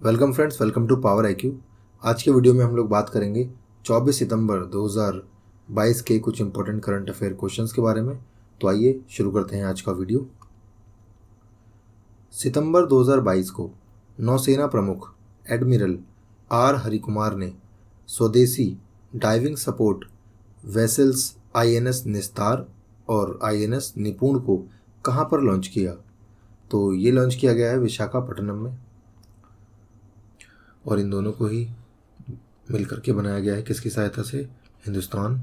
Welcome friends, welcome to power IQ. आज के video में हम लोग बात करेंगे 24 सितंबर 2022 के कुछ इंपॉर्टेंट करंट अफेयर क्वेश्चंस के बारे में। तो आइए शुरू करते हैं आज का वीडियो। सितंबर 2022 को नौसेना प्रमुख एडमिरल आर हरिकुमार ने स्वदेशी डाइविंग सपोर्ट वेसल्स आईएनएस निस्तार और आईएनएस निपुण को कहां पर लॉन्च किया? तो ये लॉन्च किया गया है विशाखापट्टनम में, और इन दोनों को ही मिलकर के बनाया गया है किसकी सहायता से? Hindustan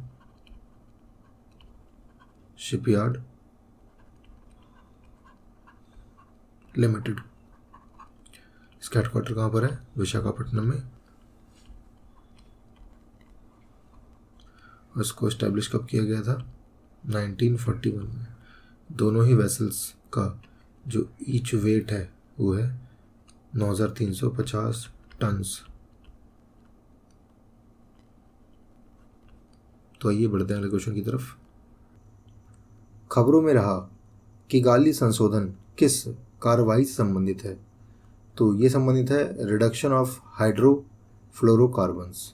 shipyard limited. इसका हेडक्वार्टर कहाँ पर है? विशाखापट्टनम में। और इसको इस्टेब्लिश कब किया गया था? 1941 में। दोनों ही वेसल्स का जो ईच वेट है वो है 9350 टन्स। तो आइए बढ़ते हैं अगले क्वेश्चन की तरफ। खबरों में रहा कि किगाली संशोधन किस कार्रवाई से संबंधित है? तो ये संबंधित है रिडक्शन ऑफ हाइड्रोफ्लोरोकार्बन्स,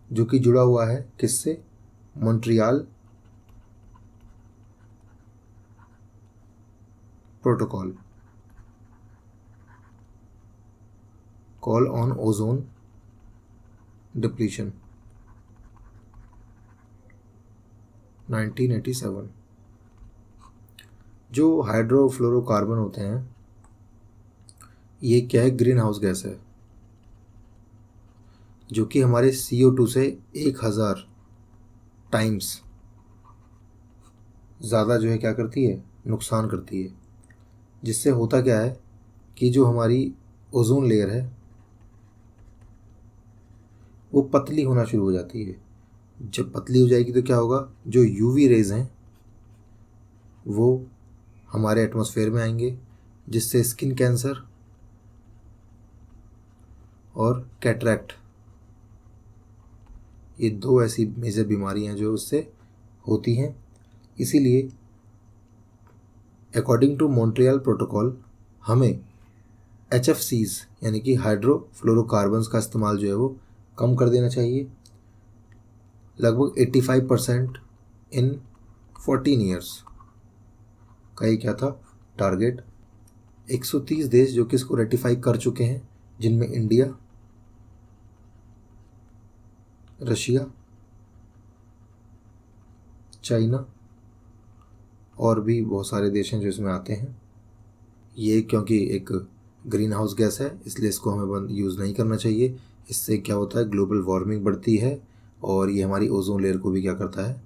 जो कि जुड़ा हुआ है किससे? Montreal protocol, call on ozone depletion, 1987। जो हाइड्रोफ्लोरोकार्बन होते हैं ये क्या है? ग्रीन हाउस गैस है, जो कि हमारे CO2 से 1000 टाइम्स ज़्यादा जो है क्या करती है? नुकसान करती है। जिससे होता क्या है कि जो हमारी ओजोन लेयर है वो पतली होना शुरू हो जाती है। जब पतली हो जाएगी तो क्या होगा? जो यूवी रेज हैं वो हमारे एटमॉस्फेयर में आएंगे, जिससे स्किन कैंसर और कैटरैक्ट, ये दो ऐसी मेजर बीमारियां जो उससे होती हैं। इसीलिए अकॉर्डिंग टू मॉन्ट्रियल प्रोटोकॉल हमें HFCs यानी कि हाइड्रोफ्लोरोकार्बन्स का इस्तेमाल जो है वो कम कर देना चाहिए, लगभग 85% इन 14 ईयर्स का ये क्या था? टारगेट। 130 देश जो कि इसको रेटिफाई कर चुके हैं, जिनमें इंडिया, रशिया, चाइना और भी बहुत सारे देश हैं जो इसमें आते हैं। ये क्योंकि एक ग्रीन हाउस गैस है इसलिए इसको हमें बंद यूज़ नहीं करना चाहिए। इससे क्या होता है? ग्लोबल वार्मिंग बढ़ती है और ये हमारी ओजोन लेयर को भी क्या करता है?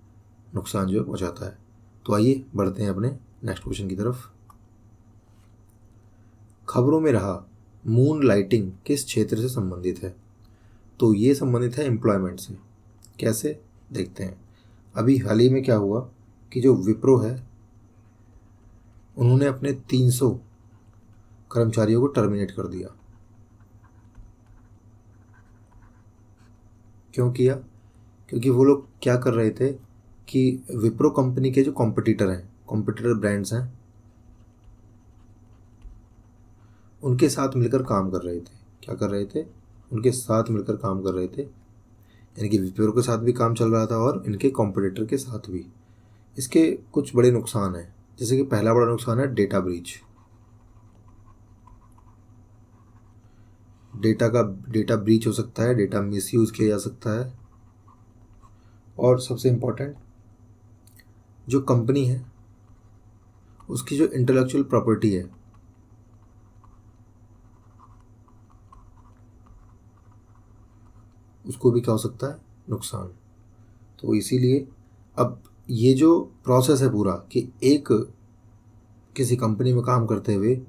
नुकसान जो है पहुँचाता है। तो आइए बढ़ते हैं अपने नेक्स्ट क्वेश्चन की तरफ। खबरों में रहा मून लाइटिंग किस क्षेत्र से संबंधित है? तो ये संबंधित है एम्प्लॉयमेंट से। कैसे? देखते हैं। अभी हाल ही में क्या हुआ कि जो विप्रो है उन्होंने अपने 300 कर्मचारियों को टर्मिनेट कर दिया। क्यों किया? क्योंकि वो लोग क्या कर रहे थे कि विप्रो कंपनी के जो कॉम्पिटिटर ब्रांड्स हैं उनके साथ मिलकर काम कर रहे थे। क्या कर रहे थे? उनके साथ मिलकर काम कर रहे थे, यानी कि विप्रो के साथ भी काम चल रहा था और इनके कॉम्पिटिटर के साथ भी। इसके कुछ बड़े नुकसान हैं, जैसे कि पहला बड़ा नुकसान है डेटा ब्रीच। डेटा ब्रीच हो सकता है, डेटा मिसयूज़ किया जा सकता है, और सबसे इम्पोर्टेंट जो कंपनी है उसकी जो इंटेलेक्चुअल प्रॉपर्टी है उसको भी क्या हो सकता है? नुकसान। तो इसीलिए अब ये जो प्रोसेस है पूरा कि एक किसी कंपनी में काम करते हुए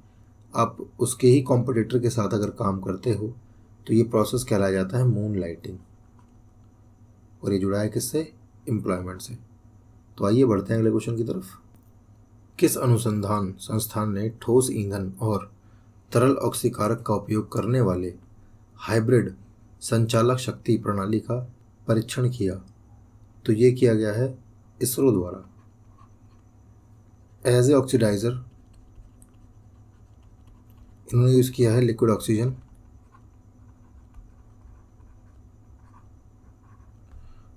आप उसके ही कॉम्पिटिटर के साथ अगर काम करते हो तो ये प्रोसेस कहलाया जाता है मून लाइटिंग, और ये जुड़ा है किससे? एम्प्लॉयमेंट से। तो आइए बढ़ते हैं अगले क्वेश्चन की तरफ। किस अनुसंधान संस्थान ने ठोस ईंधन और तरल ऑक्सीकारक का उपयोग करने वाले हाइब्रिड संचालक शक्ति प्रणाली का परीक्षण किया? तो ये किया गया है इसरो द्वारा। एज ए ऑक्सीडाइजर इन्होंने यूज़ किया है लिक्विड ऑक्सीजन,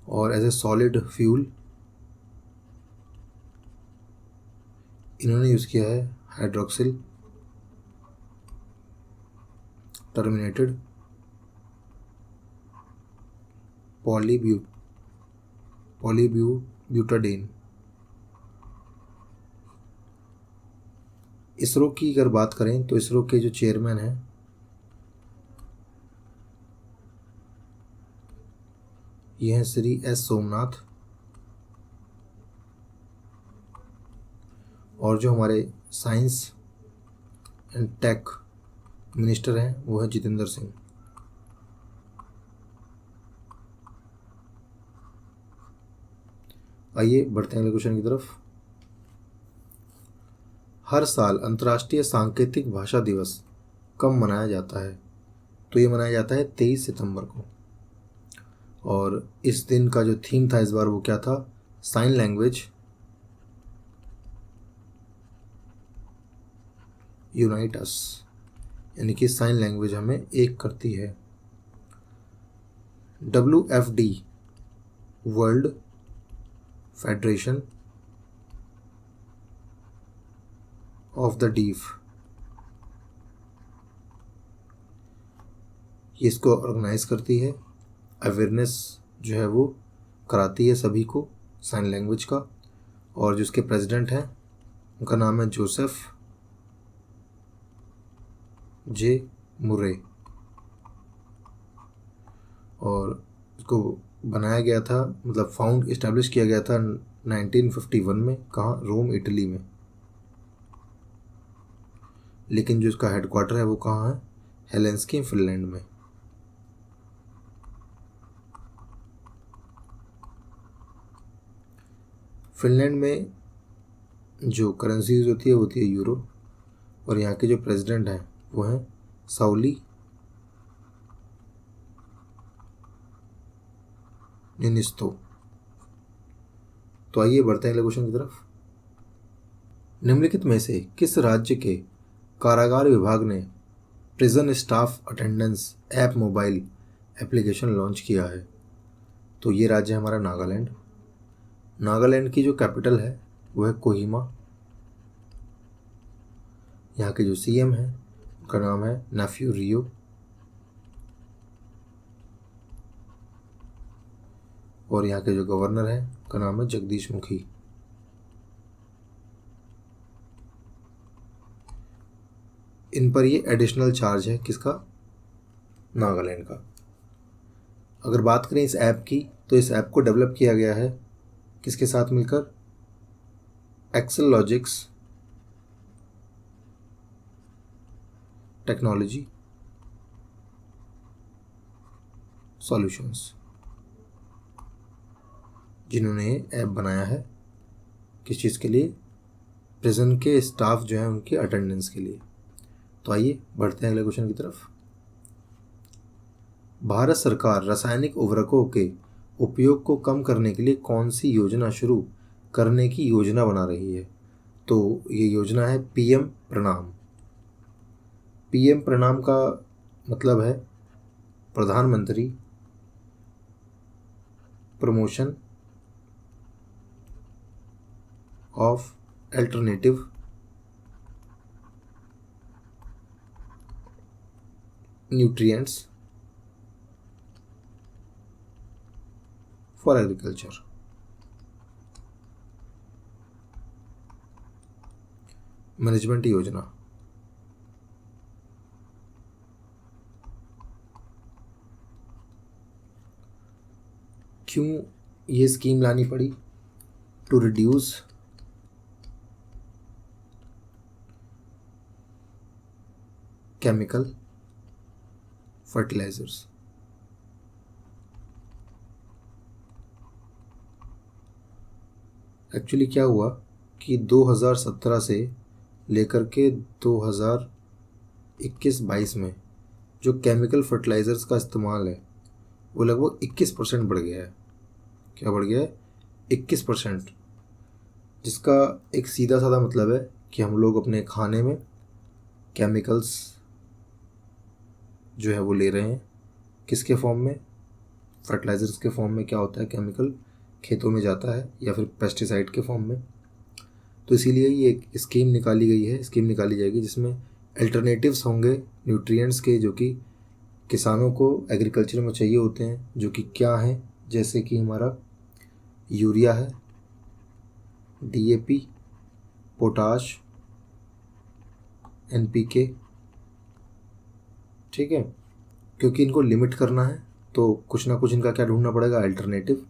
और एज ए सॉलिड फ्यूल इन्होंने यूज़ किया है हाइड्रोक्सिल टर्मिनेटेड पॉलीब्यूटाडीन। इसरो की अगर बात करें तो इसरो के जो चेयरमैन हैं ये हैं श्री एस सोमनाथ, और जो हमारे साइंस एंड टेक मिनिस्टर हैं वो है जितेंद्र सिंह। आइए बढ़ते हैं अगले क्वेश्चन की तरफ। हर साल अंतर्राष्ट्रीय सांकेतिक भाषा दिवस कब मनाया जाता है? तो ये मनाया जाता है 23 सितंबर को। और इस दिन का जो थीम था इस बार वो क्या था? साइन लैंग्वेज यूनाइट अस, यानी कि साइन लैंग्वेज हमें एक करती है। WFD world federation of the deaf, ये इसको ऑर्गेनाइज करती है, अवेयरनेस जो है वो कराती है सभी को साइन लैंग्वेज का। और जो इसके प्रेसिडेंट हैं उनका नाम है जोसेफ जे मुरे, और इसको बनाया गया था, मतलब इस्टेब्लिश किया गया था 1951 में। कहाँ? रोम, इटली में। लेकिन जो इसका हेडक्वार्टर है वो कहाँ है? हेलेंस्की, फिनलैंड में। फिनलैंड में जो करेंसी यूज होती है वो होती है यूरो, और यहाँ के जो प्रेसिडेंट हैं वो हैं साउली निनिस्तो। तो आइए बढ़ते हैं अगले क्वेश्चन की तरफ। निम्नलिखित में से किस राज्य के कारागार विभाग ने prison staff attendance app mobile application launch किया है? तो ये राज्य है हमारा नागालैंड। नागालैंड की जो कैपिटल है वो है कोहिमा। यहाँ के जो सीएम हैं उनका नाम है नेफ्यू रियो, और यहाँ के जो गवर्नर हैं उनका नाम है जगदीश मुखी। इन पर ये एडिशनल चार्ज है किसका? नागालैंड का। अगर बात करें इस ऐप की तो इस ऐप को डेवलप किया गया है किसके साथ मिलकर? एक्सेल लॉजिक्स टेक्नोलॉजी सॉल्यूशंस, जिन्होंने ऐप बनाया है किस चीज़ के लिए? प्रिजन के स्टाफ जो है उनकी अटेंडेंस के लिए। तो आइए बढ़ते हैं अगले क्वेश्चन की तरफ। भारत सरकार रासायनिक उर्वरकों के उपयोग को कम करने के लिए कौन सी योजना शुरू करने की योजना बना रही है? तो ये योजना है पीएम प्रणाम। पीएम प्रणाम का मतलब है प्रधानमंत्री promotion of alternative nutrients for agriculture. Management योजना। क्यों ये स्कीम लानी पड़ी? To reduce chemical fertilisers. Actually क्या हुआ कि 2017 से लेकर के 2021-22 में जो केमिकल फर्टिलाइजर्स का इस्तेमाल है वो लगभग 21% बढ़ गया है। क्या बढ़ गया है? 21%। जिसका एक सीधा साधा मतलब है कि हम लोग अपने खाने में केमिकल्स जो है वो ले रहे हैं। किसके फॉर्म में? फर्टिलाइज़र्स के फॉर्म में क्या होता है, केमिकल खेतों में जाता है, या फिर पेस्टिसाइड के फॉर्म में। तो इसीलिए ये एक स्कीम निकाली गई है, स्कीम निकाली जाएगी जिसमें अल्टरनेटिव्स होंगे न्यूट्रिएंट्स के, जो कि किसानों को एग्रीकल्चर में चाहिए होते हैं, जो कि क्या हैं, जैसे कि हमारा यूरिया है, डीएपी, पोटाश, एनपीके। ठीक है, क्योंकि इनको लिमिट करना है तो कुछ ना कुछ इनका क्या ढूंढना पड़ेगा, अल्टरनेटिव,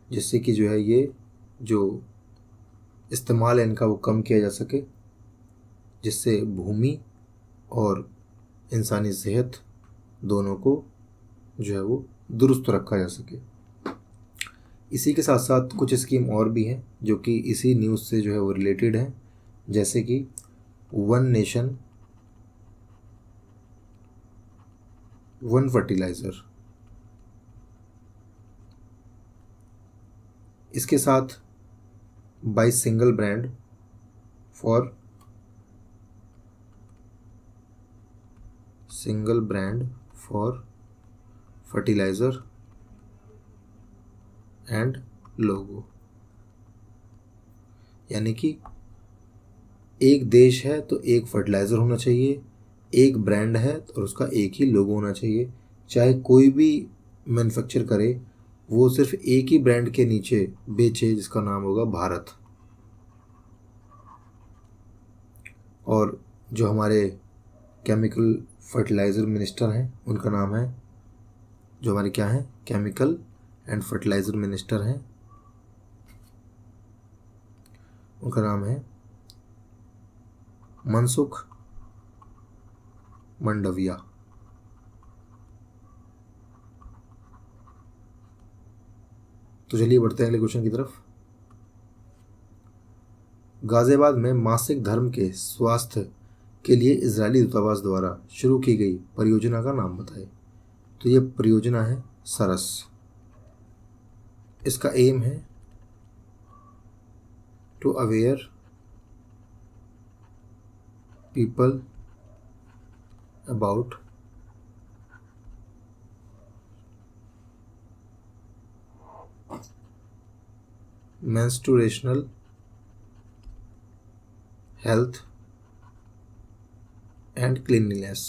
जिससे कि जो है ये जो इस्तेमाल है इनका वो कम किया जा सके, जिससे भूमि और इंसानी सेहत दोनों को जो है वो दुरुस्त रखा जा सके। इसी के साथ साथ कुछ स्कीम और भी हैं जो कि इसी न्यूज़ से जो है वो रिलेटेड हैं, जैसे कि वन नेशन वन फर्टिलाइज़र। इसके साथ by single brand for fertiliser and logo, यानी कि एक देश है तो एक फर्टिलाइज़र होना चाहिए, एक ब्रांड है और उसका एक ही लोगो होना चाहिए। चाहे कोई भी मैन्युफैक्चर करे, वो सिर्फ एक ही ब्रांड के नीचे बेचे जिसका नाम होगा भारत। और जो हमारे केमिकल फर्टिलाइज़र मिनिस्टर हैं उनका नाम है, जो हमारे क्या हैं, केमिकल एंड फर्टिलाइज़र मिनिस्टर हैं, उनका नाम है मनसुख मंडविया। तो चलिए बढ़ते हैं अगले क्वेश्चन की तरफ। गाजियाबाद में मासिक धर्म के स्वास्थ्य के लिए इजरायली दूतावास द्वारा शुरू की गई परियोजना का नाम बताएं। तो ये परियोजना है सरस। इसका एम है to aware people about menstruational health and cleanliness.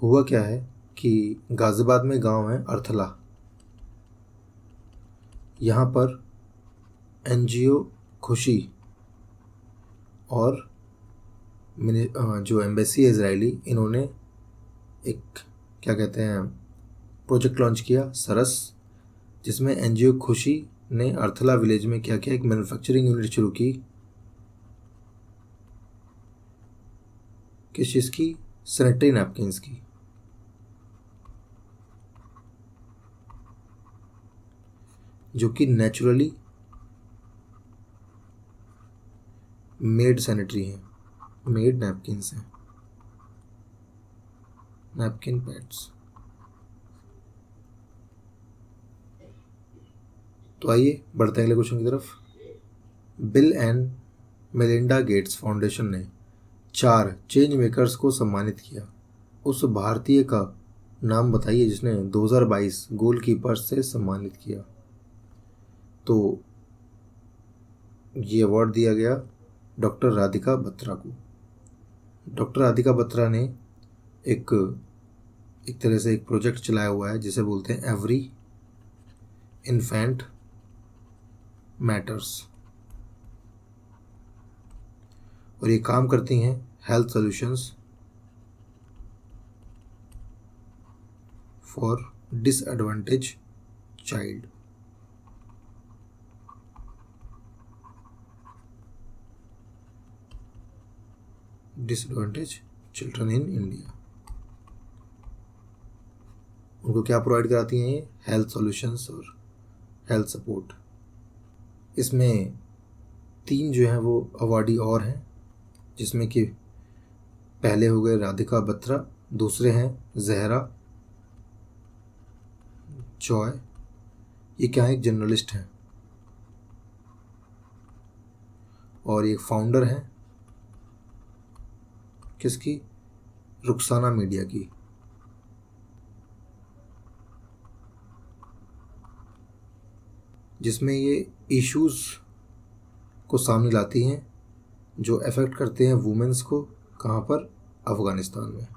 हुआ क्या है कि गाजियाबाद में गांव है अर्थला, यहाँ पर एनजीओ खुशी और जो एम्बेसी है इजरायली, इन्होंने एक क्या कहते हैं प्रोजेक्ट लॉन्च किया सरस, जिसमें एनजीओ खुशी ने अर्थला विलेज में क्या किया, एक मैन्युफैक्चरिंग यूनिट शुरू की। किस चीज़ की? सैनिटरी नैपकिन्स की। जो कि नेचुरली मेड सैनिटरी हैं, मेड नैपकिन्स हैं, नैपकिन पैड्स। तो आइए बढ़ते हैं अगले क्वेश्चन की तरफ। Bill and Melinda Gates foundation ने 4 चेंज मेकर्स को सम्मानित किया। उस भारतीय का नाम बताइए जिसने 2022 गोलकीपर से सम्मानित किया। तो ये अवार्ड दिया गया डॉक्टर राधिका बत्रा को। डॉक्टर राधिका बत्रा ने एक तरह से एक प्रोजेक्ट चलाया हुआ है जिसे बोलते हैं एवरी इन्फेंट मैटर्स, और ये काम करती हैं health solutions for disadvantage child. Disadvantage children in India. उनको क्या प्रोवाइड कराती हैं ये? हेल्थ सॉल्यूशंस और हेल्थ सपोर्ट। इसमें 3 जो हैं वो अवार्डी और हैं, जिसमें कि पहले हो गए राधिका बत्रा, दूसरे हैं जहरा जॉय, ये क्या है, एक जर्नलिस्ट हैं, और ये फाउंडर हैं किसकी, रुखसाना मीडिया की। जिसमें ये इश्यूज़ को सामने लाती हैं जो अफेक्ट करते हैं वुमेन्स को। कहाँ पर, अफ़गानिस्तान में।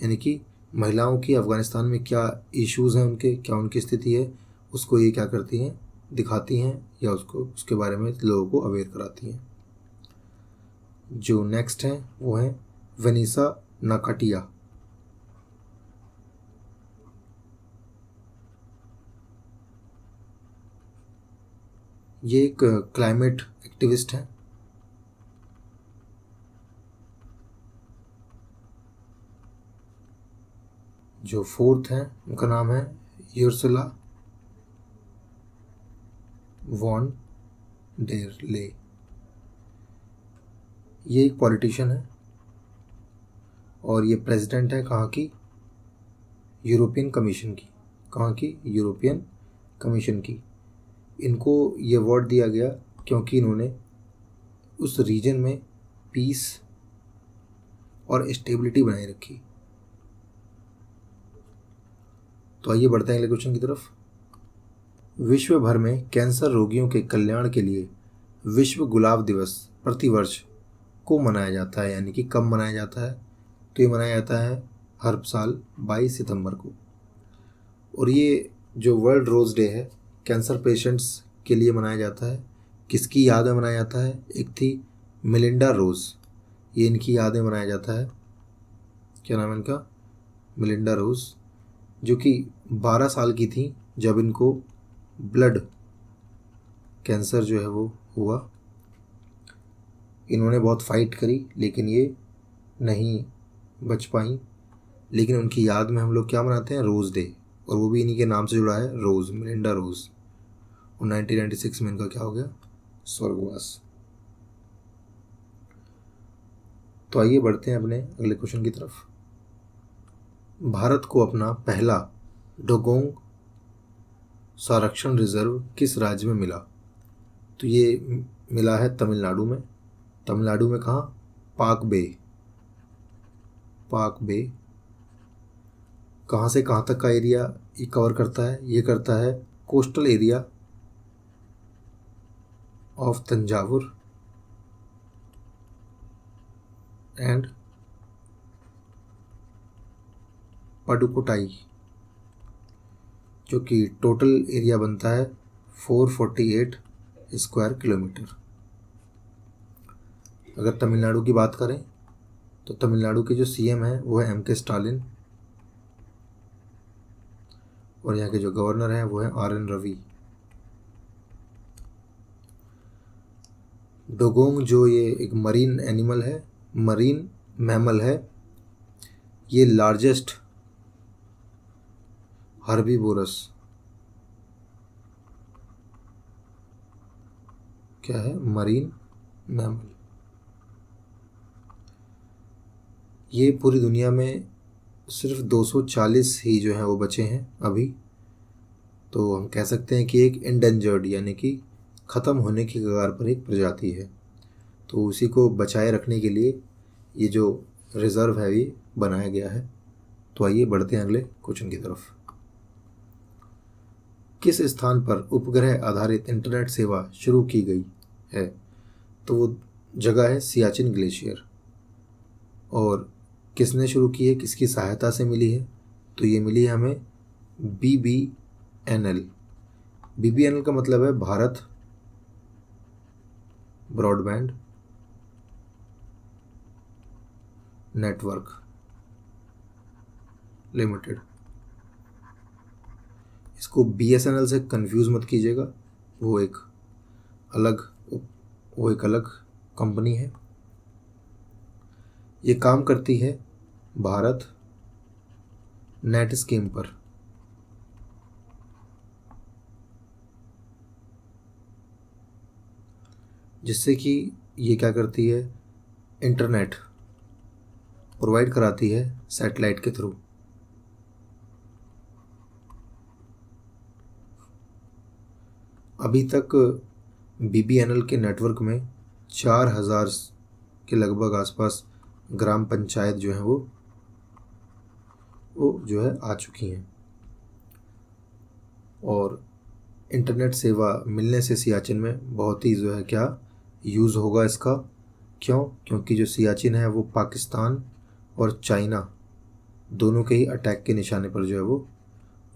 यानी कि महिलाओं की अफ़गानिस्तान में क्या इश्यूज़ हैं, उनके क्या उनकी स्थिति है, उसको ये क्या करती हैं, दिखाती हैं या उसको उसके बारे में लोगों को अवेयर कराती हैं। जो नेक्स्ट हैं वो हैं वनीसा नाकाटिया। ये एक क्लाइमेट एक्टिविस्ट हैं। जो फोर्थ हैं उनका नाम है युर्सुला वॉन डेर ले। ये एक पॉलिटिशियन है और ये प्रेसिडेंट है कहाँ की, यूरोपियन कमीशन की। कहाँ की, यूरोपियन कमीशन की। इनको ये अवार्ड दिया गया क्योंकि इन्होंने उस रीजन में पीस और स्टेबिलिटी बनाए रखी। तो आइए बढ़ते हैं अगले क्वेश्चन की तरफ। विश्व भर में कैंसर रोगियों के कल्याण के लिए विश्व गुलाब दिवस प्रतिवर्ष को मनाया जाता है। यानी कि कब मनाया जाता है, तो ये मनाया जाता है हर साल 22 सितंबर को। और ये जो वर्ल्ड रोज़ डे है कैंसर पेशेंट्स के लिए मनाया जाता है। किसकी याद में मनाया जाता है, एक थी मिलिंडा रोज़, ये इनकी याद में मनाया जाता है। क्या नाम है इनका, मिलिंडा रोज़, जो कि 12 साल की थी जब इनको ब्लड कैंसर जो है वो हुआ। इन्होंने बहुत फाइट करी लेकिन ये नहीं बच पाई। लेकिन उनकी याद में हम लोग क्या मनाते हैं, रोज़ डे, और वो भी इन्हीं के नाम से जुड़ा है, रोज़, मिलिंडा रोज़। और 1996 में इनका क्या हो गया, स्वर्गवास। तो आइए बढ़ते हैं अपने अगले क्वेश्चन की तरफ। भारत को अपना पहला डोगोंग संरक्षण रिजर्व किस राज्य में मिला, तो ये मिला है तमिलनाडु में। तमिलनाडु में कहाँ, पाक बे। पाक बे कहाँ से कहाँ तक का एरिया ये कवर करता है, ये करता है coastal area of Thanjavur and Pudukkottai, जो कि टोटल एरिया बनता है 448 स्क्वायर किलोमीटर। अगर तमिलनाडु की बात करें तो तमिलनाडु के जो सीएम हैं वो है एम.के. स्टालिन, और यहाँ के जो गवर्नर हैं वो है आर.एन. रवि। डोगोंग जो ये एक मरीन एनिमल है, मरीन मैमल है, ये लार्जेस्ट हर्बीवोरस क्या है, मरीन मैमल। ये पूरी दुनिया में सिर्फ 240 ही जो है वो बचे हैं अभी। तो हम कह सकते हैं कि एक इंडेंजर्ड यानी कि ख़त्म होने की कगार पर एक प्रजाति है। तो उसी को बचाए रखने के लिए ये जो रिज़र्व है ये बनाया गया है। तो आइए बढ़ते हैं अगले क्वेश्चन की तरफ। किस स्थान पर उपग्रह आधारित इंटरनेट सेवा शुरू की गई है, तो वो जगह है सियाचिन ग्लेशियर। और किसने शुरू की है, किसकी सहायता से मिली है, तो ये मिली है हमें BBNL। BBNL का मतलब है भारत ब्रॉडबैंड नेटवर्क लिमिटेड। इसको BSNL से कंफ्यूज मत कीजिएगा, वो एक अलग कंपनी है। ये काम करती है भारत नेट स्कीम पर। जिससे कि ये क्या करती है, इंटरनेट प्रोवाइड कराती है सैटेलाइट के थ्रू। अभी तक BBNL के नेटवर्क में 4000 के लगभग आसपास ग्राम पंचायत जो है वो जो है आ चुकी हैं। और इंटरनेट सेवा मिलने से सियाचिन में बहुत ही जो है क्या यूज़ होगा इसका। क्यों? क्योंकि जो सियाचिन है वो पाकिस्तान और चाइना दोनों के ही अटैक के निशाने पर जो है वो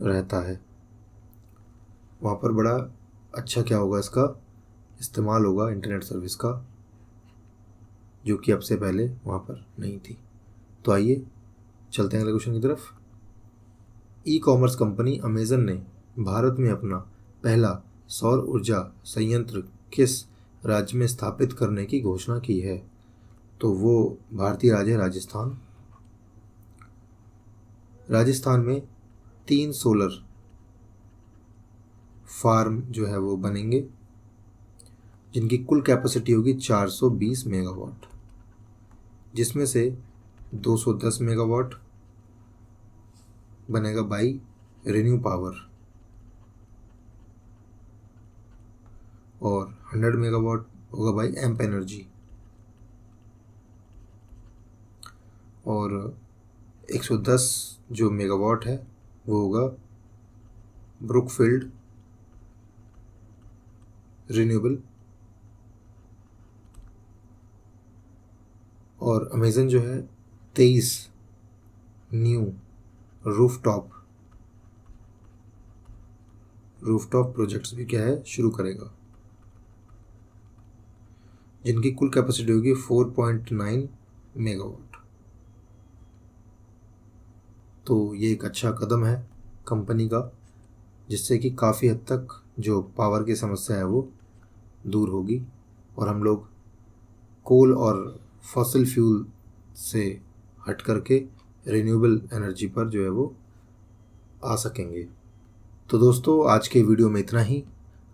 रहता है। वहाँ पर बड़ा अच्छा क्या होगा, इसका इस्तेमाल होगा इंटरनेट सर्विस का, जो कि अब से पहले वहाँ पर नहीं थी। तो आइए चलते हैं अगले क्वेश्चन की तरफ। ई कॉमर्स कंपनी अमेज़न ने भारत में अपना पहला सौर ऊर्जा संयंत्र किस राज्य में स्थापित करने की घोषणा की है? तो वो भारतीय राज्य है राजस्थान। राजस्थान में 3 सोलर फार्म जो है वो बनेंगे, जिनकी कुल कैपेसिटी होगी 420 मेगावाट, जिसमें से 210 मेगावाट बनेगा बाई रिन्यू पावर और 100 मेगावाट होगा बाई एम्प एनर्जी, और 110 जो मेगावाट है वो होगा ब्रुकफील्ड रिन्यूएबल। और अमेज़न जो है 23 न्यू रूफटॉप प्रोजेक्ट्स भी क्या है शुरू करेगा, जिनकी कुल कैपेसिटी होगी 4.9 मेगावाट। तो ये एक अच्छा कदम है कंपनी का, जिससे कि काफ़ी हद तक जो पावर की समस्या है वो दूर होगी और हम लोग कोल और फॉसिल फ्यूल से हट करके रिन्यूएबल एनर्जी पर जो है वो आ सकेंगे। तो दोस्तों आज के वीडियो में इतना ही।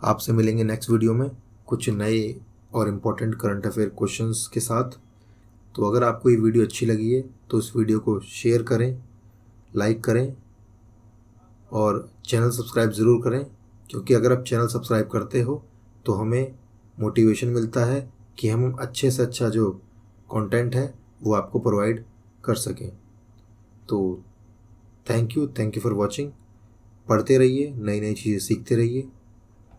आपसे मिलेंगे नेक्स्ट वीडियो में कुछ नए और इम्पोर्टेंट करंट अफेयर क्वेश्चंस के साथ। तो अगर आपको ये वीडियो अच्छी लगी है तो इस वीडियो को शेयर करें, लाइक करें और चैनल सब्सक्राइब ज़रूर करें, क्योंकि अगर आप चैनल सब्सक्राइब करते हो तो हमें मोटिवेशन मिलता है कि हम अच्छे से अच्छा जो कंटेंट है वो आपको प्रोवाइड कर सकें। तो थैंक यू फॉर वॉचिंग। पढ़ते रहिए, नई नई चीज़ें सीखते रहिए।